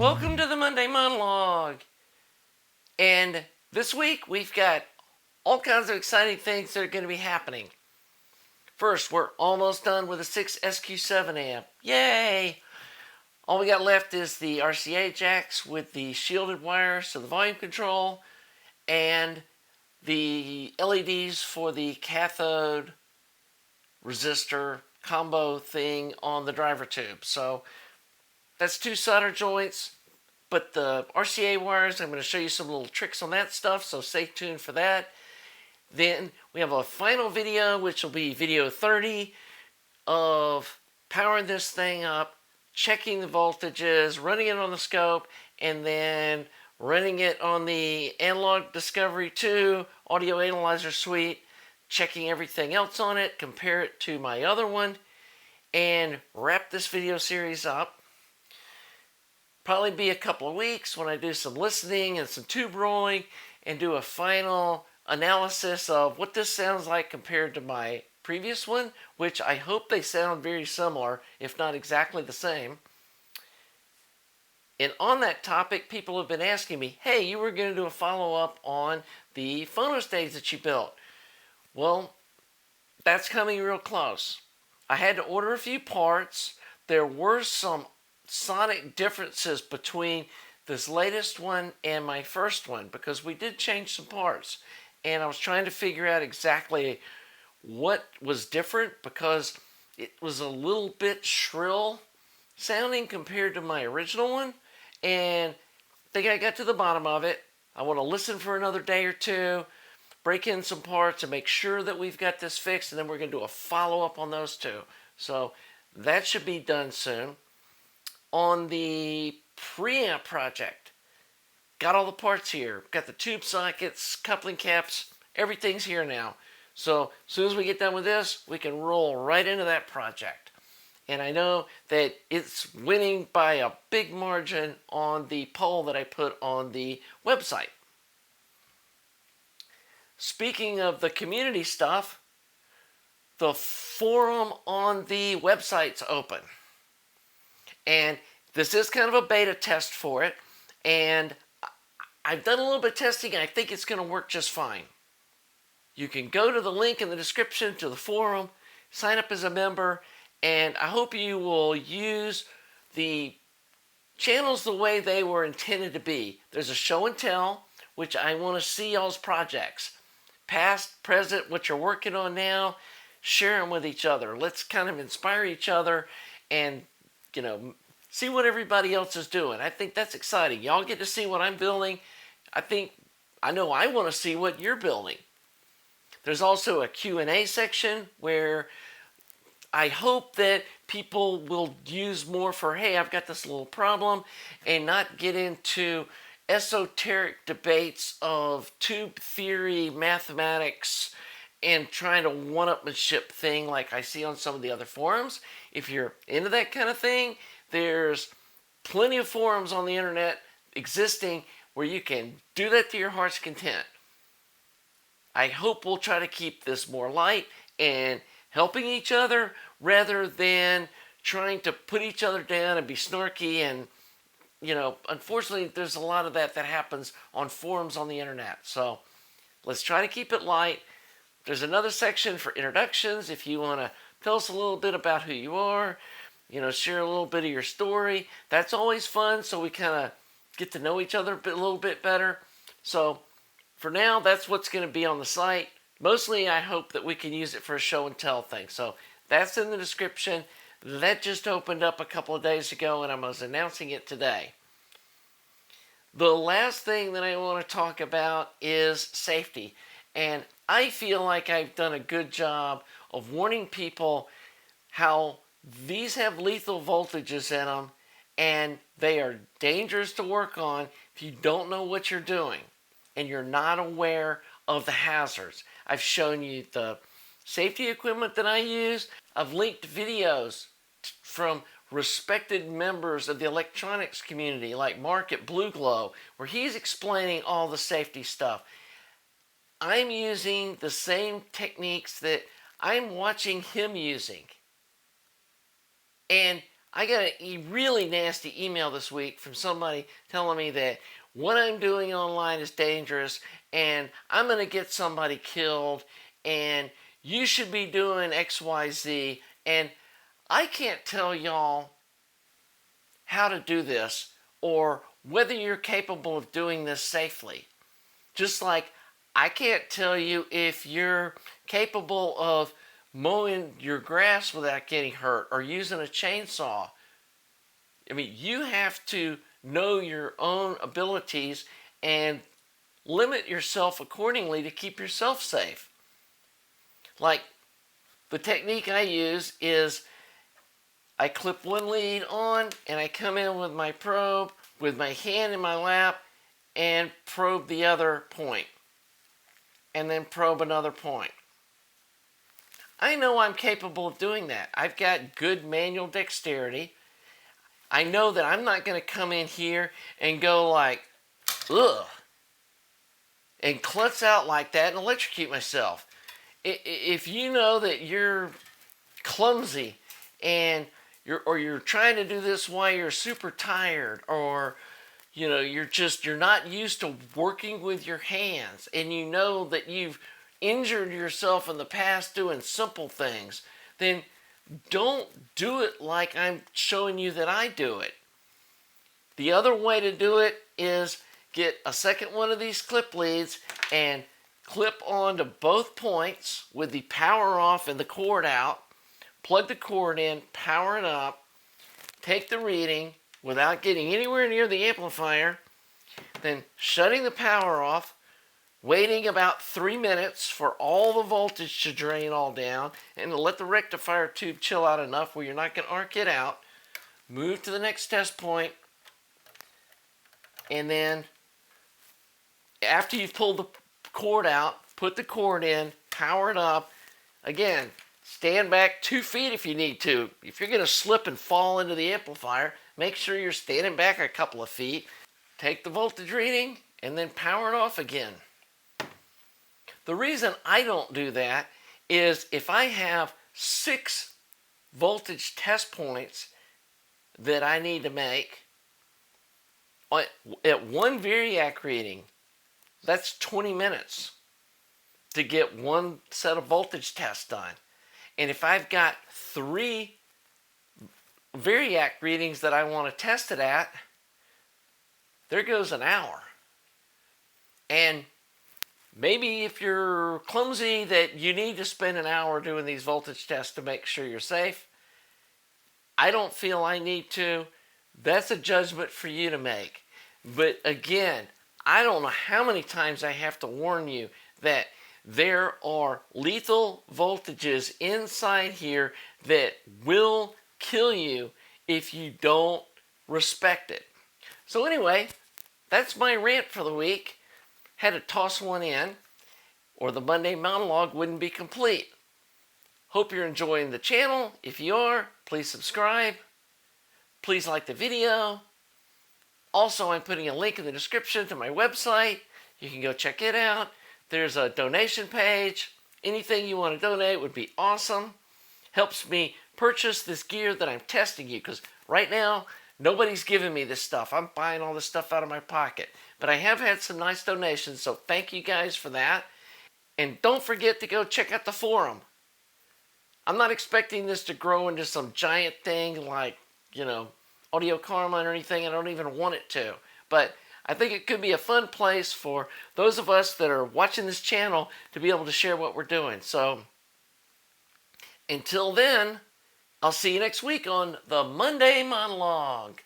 Welcome to the Monday Monologue. And this week we've got all kinds of exciting things that are going to be happening. First, we're almost done with the 6 SQ7 amp. Yay! All we got left is the RCA jacks with the shielded wires, so the volume control, and the LEDs for the cathode resistor combo thing on the driver tube. So that's 2 solder joints, but the RCA wires, I'm going to show you some little tricks on that stuff, so stay tuned for that. Then we have a final video, which will be video 30 of powering this thing up, checking the voltages, running it on the scope, and then running it on the Analog Discovery 2 audio analyzer suite, checking everything else on it, compare it to my other one, and wrap this video series up. Probably be a couple of weeks when I do some listening and some tube rolling and do a final analysis of what this sounds like compared to my previous one, which I hope they sound very similar, if not exactly the same. And on that topic, people have been asking me, hey, you were going to do a follow-up on the phonostage that you built. Well, that's coming real close. I had to order a few parts. There were some sonic differences between this latest one and my first one because we did change some parts, and I was trying to figure out exactly what was different because it was a little bit shrill sounding compared to my original one, and I think I got to the bottom of it. I want to listen for another day or two, break in some parts and make sure that we've got this fixed, and then we're going to do a follow-up on those two. So that should be done soon. On the preamp project, got all the parts here. Got the tube sockets, coupling caps, everything's here now. So as soon as we get done with this, we can roll right into that project. And I know that it's winning by a big margin on the poll that I put on the website. Speaking of the community stuff, the forum on the website's open. And this is kind of a beta test for it. And I've done a little bit of testing, and I think it's going to work just fine. You can go to the link in the description to the forum, sign up as a member, and I hope you will use the channels the way they were intended to be. There's a show and tell, which I want to see y'all's projects. Past, present, what you're working on now, share them with each other. Let's kind of inspire each other and, see what everybody else is doing. I think that's exciting. Y'all get to see what I'm building. I know I want to see what you're building. There's also a Q&A section where I hope that people will use more for, hey, I've got this little problem, and not get into esoteric debates of tube theory, mathematics, and trying to one-upmanship thing like I see on some of the other forums. If you're into that kind of thing, there's plenty of forums on the internet existing where you can do that to your heart's content. I hope we'll try to keep this more light and helping each other rather than trying to put each other down and be snarky. And, unfortunately, there's a lot of that happens on forums on the internet. So let's try to keep it light. There's another section for introductions if you want to tell us a little bit about who you are, share a little bit of your story. That's always fun, so we kind of get to know each other a little bit better. So for now, that's what's going to be on the site. Mostly, I hope that we can use it for a show and tell thing. So that's in the description. That just opened up a couple of days ago, and I was announcing it today. The last thing that I want to talk about is safety. And I feel like I've done a good job of warning people how these have lethal voltages in them, and they are dangerous to work on if you don't know what you're doing and you're not aware of the hazards. I've shown you the safety equipment that I use. I've linked videos from respected members of the electronics community like Mark at Blue Glow, where he's explaining all the safety stuff. I'm using the same techniques that I'm watching him using. And I got a really nasty email this week from somebody telling me that what I'm doing online is dangerous and I'm going to get somebody killed and you should be doing XYZ. And I can't tell y'all how to do this or whether you're capable of doing this safely. Just like I can't tell you if you're capable of mowing your grass without getting hurt or using a chainsaw. I mean, you have to know your own abilities and limit yourself accordingly to keep yourself safe. Like, the technique I use is I clip one lead on and I come in with my probe with my hand in my lap and probe the other point. And then probe another point. I know I'm capable of doing that. I've got good manual dexterity. I know that I'm not going to come in here and go like, ugh, and klutz out like that and electrocute myself. If you know that you're clumsy and you're trying to do this while you're super tired, or you're not used to working with your hands, and you know that you've injured yourself in the past doing simple things, then don't do it like I'm showing you that I do it. The other way to do it is get a second one of these clip leads and clip onto both points with the power off and the cord out. Plug the cord in, power it up, take the reading without getting anywhere near the amplifier, then shutting the power off, waiting about 3 minutes for all the voltage to drain all down and to let the rectifier tube chill out enough where you're not going to arc it out. Move to the next test point, and then after you've pulled the cord out, put the cord in, power it up. Again, stand back 2 feet if you need to. If you're going to slip and fall into the amplifier, make sure you're standing back a couple of feet. Take the voltage reading and then power it off again. The reason I don't do that is if I have 6 voltage test points that I need to make at one variac reading, that's 20 minutes to get one set of voltage tests done. And if I've got 3 variac readings that I want to test it at, there goes an hour. And maybe if you're clumsy that you need to spend an hour doing these voltage tests to make sure you're safe, I don't feel I need to. That's a judgment for you to make. But again, I don't know how many times I have to warn you that there are lethal voltages inside here that will kill you if you don't respect it. So anyway, that's my rant for the week. Had to toss one in, or the Monday monologue wouldn't be complete. Hope you're enjoying the channel. If you are, please subscribe. Please like the video. Also, I'm putting a link in the description to my website. You can go check it out. There's a donation page. Anything you want to donate would be awesome. Helps me purchase this gear that I'm testing you, because right now, nobody's giving me this stuff. I'm buying all this stuff out of my pocket. But I have had some nice donations, so thank you guys for that. And don't forget to go check out the forum. I'm not expecting this to grow into some giant thing like, Audio Karma or anything. I don't even want it to. But I think it could be a fun place for those of us that are watching this channel to be able to share what we're doing. So until then, I'll see you next week on the Monday Monologue.